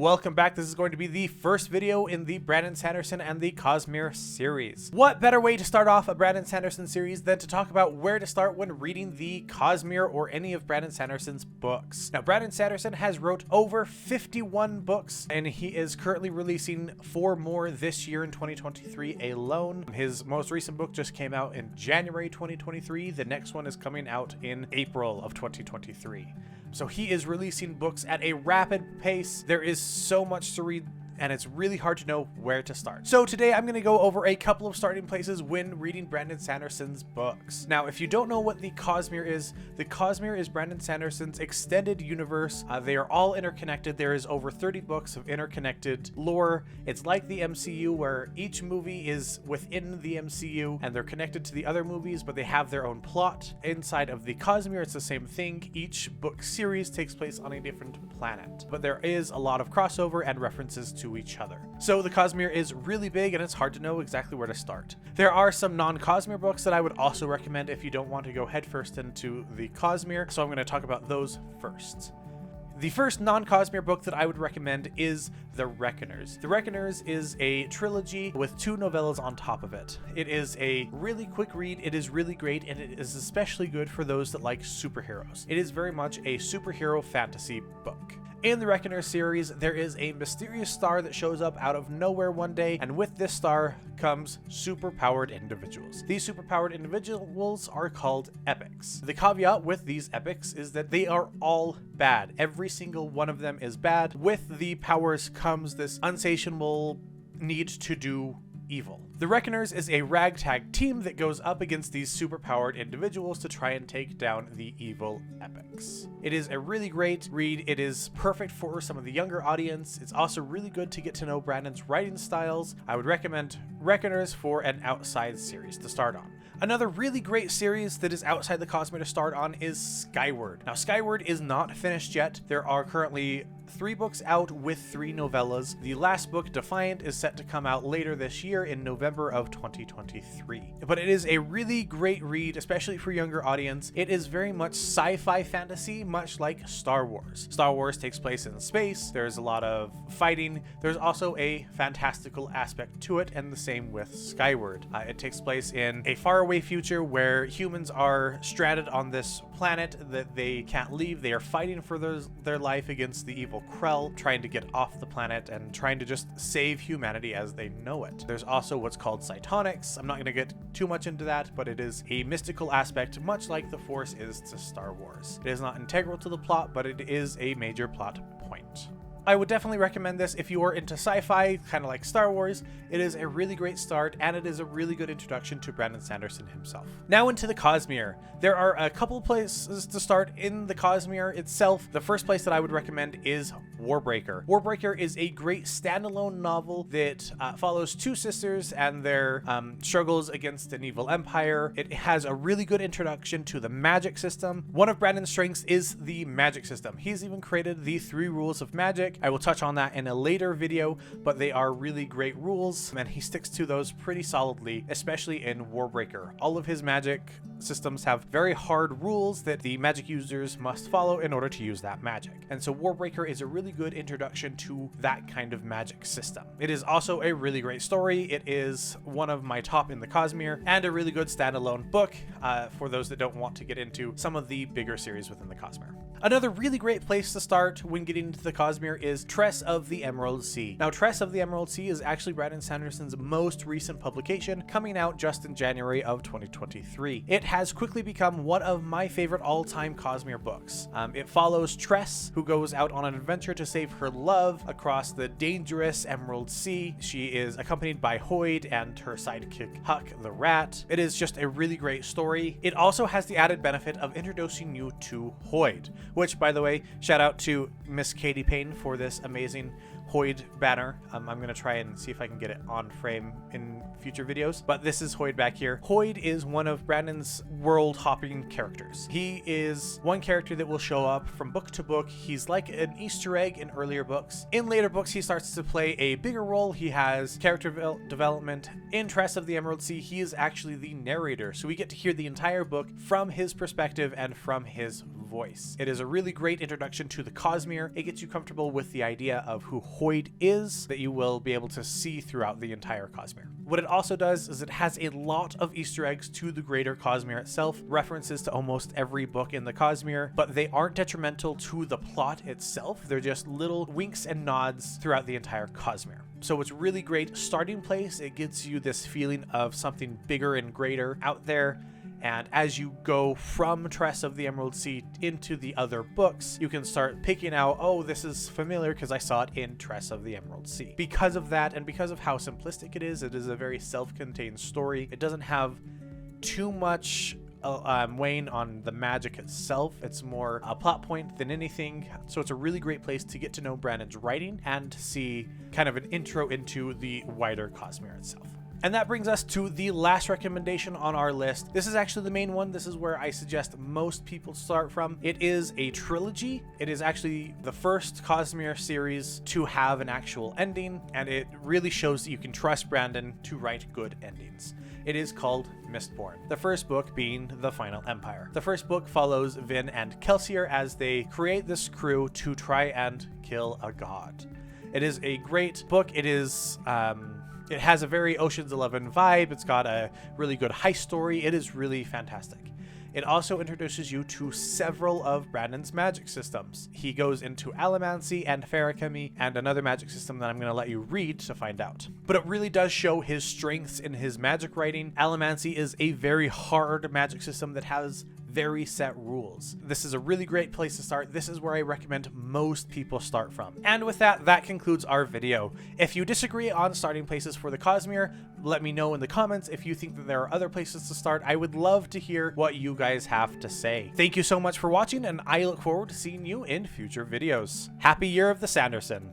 Welcome back. This is going to be the first video in the Brandon Sanderson and the Cosmere series. What better way to start off a Brandon Sanderson series than to talk about where to start when reading the Cosmere or any of Brandon Sanderson's books. Now, Brandon Sanderson has wrote over 51 books, and he is currently releasing 4 more this year in 2023 alone. His most recent book just came out in January 2023. The next one is coming out in April of 2023. So he is releasing books at a rapid pace. There is so much to read, and it's really hard to know where to start. So today I'm going to go over a couple of starting places when reading Brandon Sanderson's books. Now, if you don't know what the Cosmere is Brandon Sanderson's extended universe. They are all interconnected. There is over 30 books of interconnected lore. It's like the MCU, where each movie is within the MCU and they're connected to the other movies, but they have their own plot. Inside of the Cosmere, it's the same thing. Each book series takes place on a different planet, but there is a lot of crossover and references to each other. So the Cosmere is really big, and it's hard to know exactly where to start. There are some non-Cosmere books that I would also recommend if you don't want to go headfirst into the Cosmere, so I'm going to talk about those first. The first non-Cosmere book that I would recommend is The Reckoners. The Reckoners is a trilogy with 2 novellas on top of it. It is a really quick read, it is really great, and it is especially good for those that like superheroes. It is very much a superhero fantasy book. In the Reckoner series, there is a mysterious star that shows up out of nowhere one day, and with this star comes superpowered individuals. These superpowered individuals are called epics. The caveat with these epics is that they are all bad. Every single one of them is bad. With the powers comes this insatiable need to do evil. The Reckoners is a ragtag team that goes up against these superpowered individuals to try and take down the evil epics. It is a really great read. It is perfect for some of the younger audience. It's also really good to get to know Brandon's writing styles. I would recommend Reckoners for an outside series to start on. Another really great series that is outside the Cosmere to start on is Skyward. Now, Skyward is not finished yet. There are currently 3 books out with 3 novellas. The last book, Defiant, is set to come out later this year in November of 2023. But it is a really great read, especially for younger audience. It is very much sci-fi fantasy, much like Star Wars. Star Wars takes place in space. There's a lot of fighting. There's also a fantastical aspect to it, and the same with Skyward. It takes place in a faraway future where humans are stranded on this planet that they can't leave. They are fighting for their life against the evil Krell, trying to get off the planet and trying to just save humanity as they know it. There's also what's called psionics. I'm not going to get too much into that, but it is a mystical aspect, much like the Force is to Star Wars. It is not integral to the plot, but it is a major plot point. I would definitely recommend this if you are into sci-fi, kind of like Star Wars. It is a really great start, and it is a really good introduction to Brandon Sanderson himself. Now into the Cosmere. There are a couple places to start in the Cosmere itself. The first place that I would recommend is Warbreaker. Warbreaker is a great standalone novel that follows 2 sisters and their struggles against an evil empire. It has a really good introduction to the magic system. One of Brandon's strengths is the magic system. He's even created the 3 rules of magic. I will touch on that in a later video, but they are really great rules, and he sticks to those pretty solidly, especially in Warbreaker. All of his magic systems have very hard rules that the magic users must follow in order to use that magic. And so Warbreaker is a really good introduction to that kind of magic system. It is also a really great story. It is one of my top in the Cosmere, and a really good standalone book for those that don't want to get into some of the bigger series within the Cosmere. Another really great place to start when getting into the Cosmere is Tress of the Emerald Sea. Now, Tress of the Emerald Sea is actually Brandon Sanderson's most recent publication, coming out just in January of 2023. It has quickly become one of my favorite all-time Cosmere books. It follows Tress, who goes out on an adventure to save her love across the dangerous Emerald Sea. She is accompanied by Hoid and her sidekick Huck the Rat. It is just a really great story. It also has the added benefit of introducing you to Hoid, which, by the way, shout out to Miss Katie Payne for this amazing Hoid Banner. I'm going to try and see if I can get it on frame in future videos, but this is Hoid back here. Hoid is one of Brandon's world hopping characters. He is one character that will show up from book to book. He's like an Easter egg in earlier books. In later books, he starts to play a bigger role. He has character development. In Tress of the Emerald Sea, he is actually the narrator, so we get to hear the entire book from his perspective and from his voice. It is a really great introduction to the Cosmere. It gets you comfortable with the idea of who Hoid is that you will be able to see throughout the entire Cosmere. What it also does is it has a lot of Easter eggs to the greater Cosmere itself, references to almost every book in the Cosmere, but they aren't detrimental to the plot itself. They're just little winks and nods throughout the entire Cosmere. So it's really great starting place. It gives you this feeling of something bigger and greater out there. And as you go from Tress of the Emerald Sea into the other books, you can start picking out, oh, this is familiar because I saw it in Tress of the Emerald Sea. Because of that, and because of how simplistic it is a very self-contained story. It doesn't have too much weighing on the magic itself. It's more a plot point than anything. So it's a really great place to get to know Brandon's writing and see kind of an intro into the wider Cosmere itself. And that brings us to the last recommendation on our list. This is actually the main one. This is where I suggest most people start from. It is a trilogy. It is actually the first Cosmere series to have an actual ending, and it really shows that you can trust Brandon to write good endings. It is called Mistborn, the first book being The Final Empire. The first book follows Vin and Kelsier as they create this crew to try and kill a god. It is a great book. It is it has a very Ocean's 11 vibe. It's got a really good heist story. It is really fantastic. It also introduces you to several of Brandon's magic systems. He goes into Allomancy and Feruchemy and another magic system that I'm going to let you read to find out. But it really does show his strengths in his magic writing. Allomancy is a very hard magic system that has very set rules. This is a really great place to start. This is where I recommend most people start from. And with that, that concludes our video. If you disagree on starting places for the Cosmere, let me know in the comments. If you think that there are other places to start, I would love to hear what you guys have to say. Thank you so much for watching, and I look forward to seeing you in future videos. Happy Year of the Sanderson.